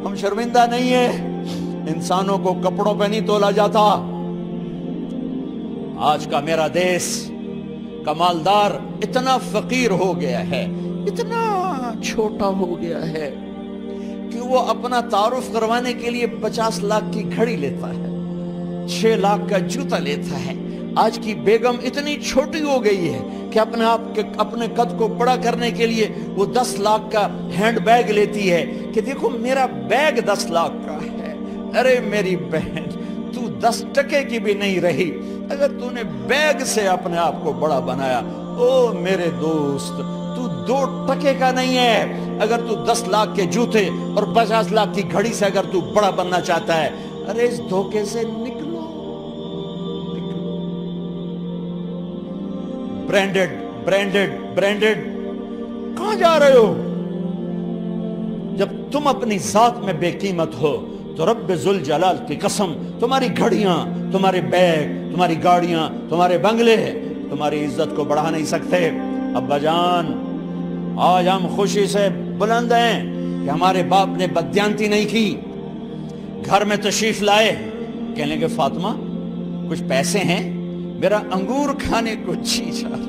ہم شرمندہ نہیں ہیں، انسانوں کو کپڑوں پہ نہیں تولا جاتا۔ آج کا میرا دیس کا مالدار اتنا فقیر ہو گیا ہے، اتنا چھوٹا ہو گیا ہے کہ وہ اپنا تعارف کروانے کے لیے 50 لاکھ کی گھڑی لیتا ہے، 6 لاکھ کا جوتا لیتا ہے۔ آج کی بیگم اتنی چھوٹی ہو گئی ہے کہ اپنے قد کو بڑا کرنے کے لیے وہ 10 لاکھ کا ہینڈ بیگ لیتی ہے کہ دیکھو میرا بیگ 10 لاکھ کا ہے۔ ارے میری بہن، تو 10 ٹکے کی بھی نہیں رہی اگر تو نے بیگ سے اپنے آپ کو بڑا بنایا۔ او میرے دوست، تو 2 ٹکے کا نہیں ہے اگر تو 10 لاکھ کے جوتے اور 50 لاکھ کی گھڑی سے اگر تو بڑا بننا چاہتا ہے۔ ارے اس دھوکے سے نکلو۔ برینڈڈ برینڈڈ برینڈڈ، کہاں جا رہے ہو؟ جب تم اپنی ذات میں بے قیمت ہو تو رب ذوالجلال کی قسم، تمہاری گھڑیاں، تمہارے بیگ، تمہاری گاڑیاں، تمہارے بنگلے تمہاری عزت کو بڑھا نہیں سکتے۔ ابا جان، آج ہم خوشی سے بلند ہیں کہ ہمارے باپ نے بددیانتی نہیں کی۔ گھر میں تشریف لائے، کہنے لگے فاطمہ کچھ پیسے ہیں، میرا انگور کھانے کو جی چاہ رہا۔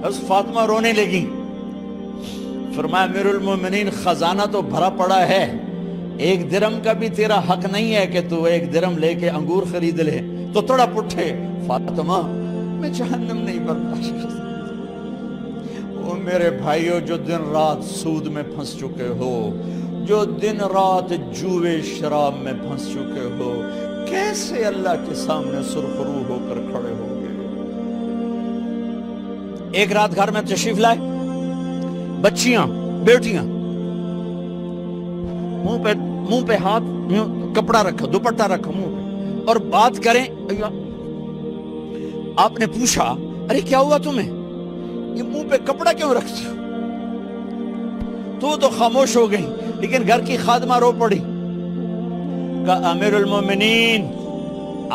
بس فاطمہ رونے لگی۔ فرمایا امیر المومنین، خزانہ تو بھرا پڑا ہے، 1 درہم کا بھی تیرا حق نہیں ہے کہ تو 1 درہم لے کے انگور خرید لے۔ تو تڑپ اٹھے، فاطمہ میں جہنم نہیں برداشت کر سکتا۔ او میرے بھائیو، جو دن رات سود میں پھنس چکے ہو، جو دن رات جوے شراب میں پھنس چکے ہو، کیسے اللہ کے سامنے سرخرو ہو کر کھڑے ہو گئے؟ ایک رات گھر میں تشریف لائے، بچیاں، بیٹیاں، منہ پہ ہاتھ، کپڑا رکھا، دوپٹہ رکھا منہ پہ، اور بات کریں۔ آپ نے پوچھا ارے کیا ہوا تمہیں، یہ منہ پہ کپڑا کیوں رکھتے ہو؟ تو خاموش ہو گئی، لیکن گھر کی خادمہ رو پڑی۔ کہا امیر المومنین،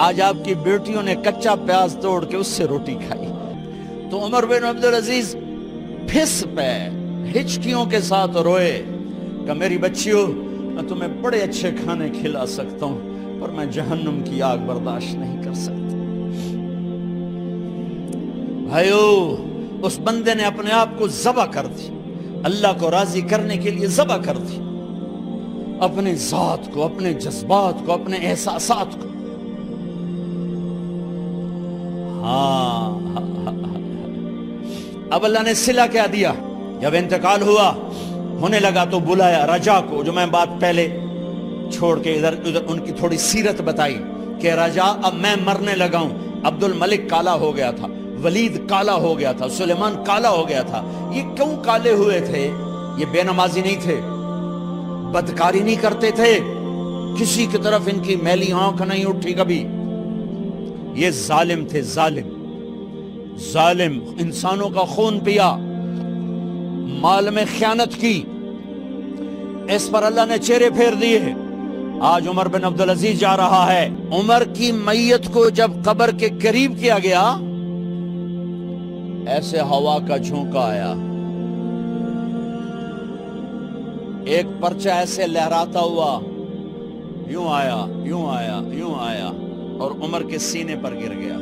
آج آپ کی بیٹیوں نے کچا پیاز توڑ کے اس سے روٹی کھائی۔ تو عمر بن عبدالعزیز پھس پہ ہچکیوں کے ساتھ روئے کہ میری بچیوں، میں تمہیں بڑے اچھے کھانے کھلا سکتا ہوں پر میں جہنم کی آگ برداشت نہیں کر سکتا۔ بھائیو، اس بندے نے اپنے آپ کو ذبح کر دی، اللہ کو راضی کرنے کے لیے ذبح کر دی، اپنے ذات کو، اپنے جذبات کو، اپنے احساسات کو۔ اب اللہ نے صلہ کیا دیا؟ جب انتقال ہونے لگا تو بلایا رجا کو، جو میں بات پہلے چھوڑ کے ادھر ان کی تھوڑی سیرت بتائی کہ رجا اب میں مرنے لگا ہوں۔ عبد الملک کالا ہو گیا تھا، ولید کالا ہو گیا تھا، سلیمان کالا ہو گیا تھا۔ یہ کیوں کالے ہوئے تھے؟ یہ بے نمازی نہیں تھے، بدکاری نہیں کرتے تھے، کسی کی طرف ان کی میلی آنکھ نہیں اٹھی کبھی۔ یہ ظالم تھے، ظالم، انسانوں کا خون پیا، مال میں خیانت کی، اس پر اللہ نے چہرے پھیر دیے۔ آج عمر بن عبدالعزیز جا رہا ہے، عمر کی میت کو جب قبر کے قریب کیا گیا، ایسے ہوا کا جھونکا آیا، ایک پرچہ ایسے لہراتا ہوا یوں آیا، یوں آیا، یوں آیا، اور عمر کے سینے پر گر گیا۔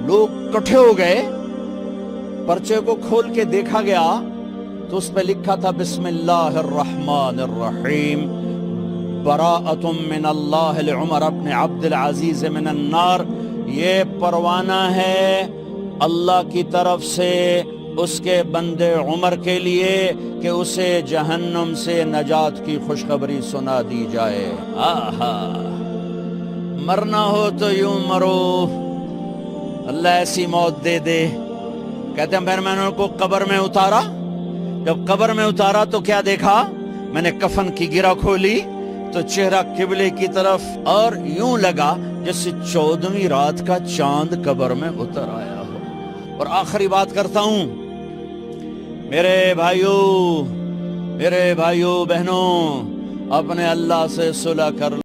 لوگ کٹھے ہو گئے، پرچے کو کھول کے دیکھا گیا تو اس پہ لکھا تھا بسم اللہ الرحمن الرحیم، براءۃ من اللہ لعمر بن عبد العزیز من النار۔ یہ پروانہ ہے اللہ کی طرف سے اس کے بندے عمر کے لیے کہ اسے جہنم سے نجات کی خوشخبری سنا دی جائے۔ مرنا ہو تو یوں مرو، اللہ ایسی موت دے دے۔ کہتے ہیں میں نے ان کو قبر میں اتارا، جب قبر میں اتارا تو کیا دیکھا؟ میں نے کفن کی گرہ کھولی تو چہرہ قبلے کی طرف، اور یوں لگا جیسے 14ویں رات کا چاند قبر میں اتر آیا ہو۔ اور آخری بات کرتا ہوں، میرے بھائیوں بہنوں، اپنے اللہ سے صلح کر